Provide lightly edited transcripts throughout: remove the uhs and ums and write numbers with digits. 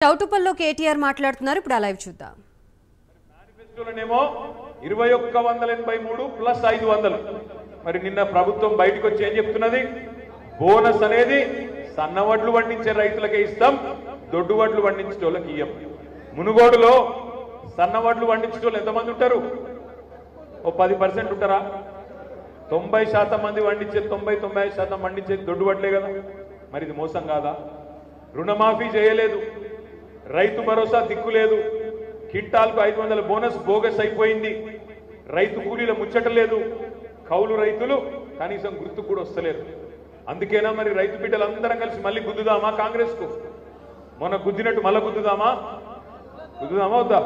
చౌటుపల్లో కేటీఆర్ మాట్లాడుతున్నారు. ఇప్పుడు ఆ లైవ్ చూద్దాం. మేనిఫెస్టోలోనేమో 2183 ప్లస్ 500. మరి నిన్న ప్రభుత్వం బయటకు వచ్చి ఏం చెప్తున్నది? బోనస్ అనేది సన్నవడ్లు పండించే రైతులకే ఇస్తాం, దొడ్డు వడ్లు పండించే వాళ్ళకి ఇయ్యం. మునుగోడులో సన్నవడ్లు పండించే వాళ్ళు ఎంతమంది ఉంటారు? ఓ 10% ఉంటారా? 90% మంది పండించే 90-95% పండించే దొడ్డు వడ్లే కదా. మరి ఇది మోసం కాదా? రుణమాఫీ చేయలేదు, రైతు భరోసా దిక్కు లేదు, కింటాల్కు 500 బోనస్ బోగస్ అయిపోయింది, రైతు కూలీల ముచ్చట లేదు, కౌలు రైతులు కనీసం గుర్తుకు కూడా వస్తలేరు. అందుకేనా మరి రైతు బిడ్డలందరం కలిసి మళ్ళీ గుద్దుదామా కాంగ్రెస్ కు? మొన్న గుద్దినట్టు మళ్ళీ గుద్దుదామా వద్దా?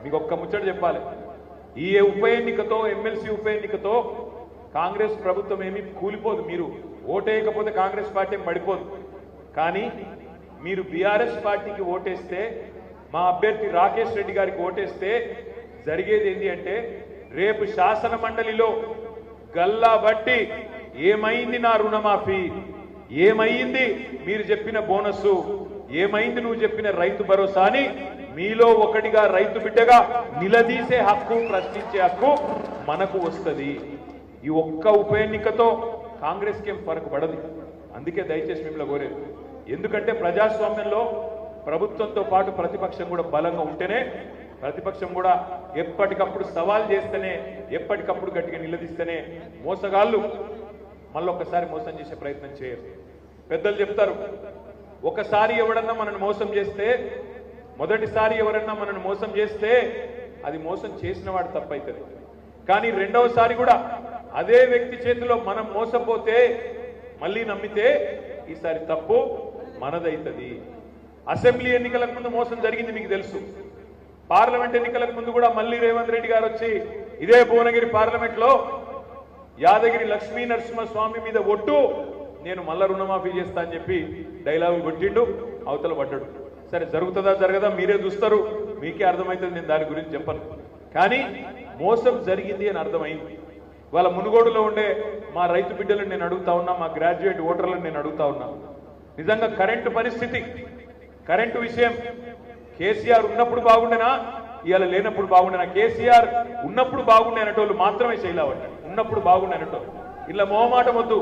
మీకు ఒక్క ముచ్చట చెప్పాలి. ఈ ఉప ఎన్నికతో, ఎమ్మెల్సీ ఉప ఎన్నికతో కాంగ్రెస్ ప్రభుత్వం ఏమీ కూలిపోదు. మీరు ఓటేయకపోతే కాంగ్రెస్ పార్టీ పడిపోదు. కానీ మీరు బీఆర్ఎస్ పార్టీకి ఓటేస్తే, మా అభ్యర్థి రాకేష్ రెడ్డి గారికి ఓటేస్తే జరిగేది ఏంటి అంటే, రేపు శాసన మండలిలో గల్లా బట్టి ఏమైంది నా రుణమాఫీ, ఏమైంది మీరు చెప్పిన బోనస్, ఏమైంది నువ్వు చెప్పిన రైతు భరోసా అని మీలో ఒకటిగా రైతు బిడ్డగా నిలదీసే హక్కు, ప్రశ్నించే హక్కు మనకు వస్తుంది. ఈ ఒక్క ఉప ఎన్నికతో కాంగ్రెస్కి ఏం ఫరక్ పడదు. అందుకే దయచేసి మిమ్మల్ని కోరేది, ఎందుకంటే ప్రజాస్వామ్యంలో ప్రభుత్వంతో పాటు ప్రతిపక్షం కూడా బలంగా ఉంటేనే, ప్రతిపక్షం కూడా ఎప్పటికప్పుడు సవాల్ చేస్తేనే, ఎప్పటికప్పుడు గట్టిగా నిలదీస్తేనే మోసగాళ్ళు మళ్ళొక్కసారి మోసం చేసే ప్రయత్నం చేయరు. పెద్దలు చెప్తారు, ఒకసారి ఎవడన్నా మనల్ని మోసం చేస్తే, మొదటిసారి ఎవరన్నా మనల్ని మోసం చేస్తే అది మోసం చేసిన వాడు తప్పైతుంది. కానీ రెండవసారి కూడా అదే వ్యక్తి చేతిలో మనం మోసపోతే, మళ్ళీ నమ్మితే ఈసారి తప్పు మనదైతుంది. అసెంబ్లీ ఎన్నికలకు ముందు మోసం జరిగింది మీకు తెలుసు. పార్లమెంట్ ఎన్నికలకు ముందు కూడా మళ్ళీ రేవంత్ రెడ్డి గారు వచ్చి ఇదే భువనగిరి పార్లమెంట్ లో యాదగిరి లక్ష్మీ నరసింహస్వామి మీద ఒట్టు, నేను మళ్ళా రుణమాఫీ చేస్తా అని చెప్పి డైలాగులు కొట్టిండు, అవతల పడ్డాడు. సరే జరుగుతుందా జరగదా మీరే చూస్తారు, మీకే అర్థమవుతుంది, నేను దాని గురించి చెప్పను. కానీ మోసం జరిగింది అని అర్థమైంది. వాళ్ళ మునుగోడులో ఉండే మా రైతు బిడ్డలను నేను అడుగుతా ఉన్నా, మా గ్రాడ్యుయేట్ ఓటర్లను నేను అడుగుతా ఉన్నా, నిజంగా కరెంటు పరిస్థితి, కరెంటు విషయం కేసీఆర్ ఉన్నప్పుడు బాగుండేనా, ఇవాళ లేనప్పుడు బాగుండేనా? కేసీఆర్ ఉన్నప్పుడు బాగుండే అనేటోళ్ళు మాత్రమే శైలావట్టు, ఉన్నప్పుడు బాగుండే అనేటోళ్ళు. ఇలా మొహమాటం వద్దు.